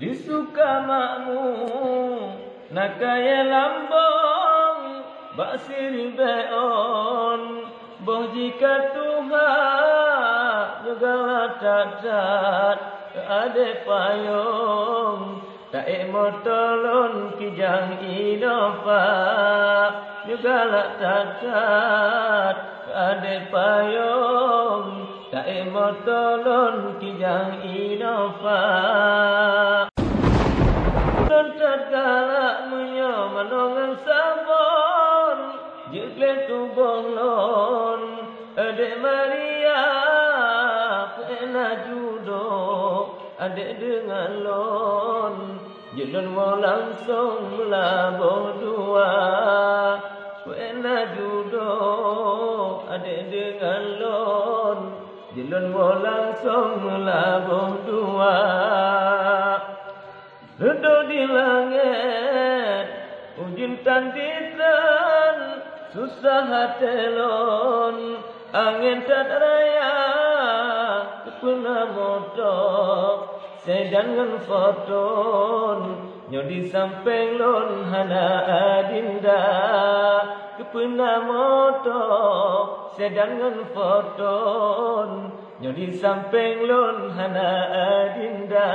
Disuka makmu nakaya lambong baksiri beon boh jika Tuhan juga cacat ada payung tak motolon kijang inopa juga cacat ada payung tak motolon kijang inopa Kala munyo manongang sabon jikle tubuh lon Ade Maria pena judo ade dengan lon jelon mau langsung melabur dua pena judo ade dengan lon jelon mau langsung melabur dua. Redo di langit, ujin tanditan, susah hatelon, angin tak raya, kepuna motor, sedan ngan foton, nyodi samping lon hana adinda, kepuna motor, sedan ngan foton, nyodi samping lon hana adinda.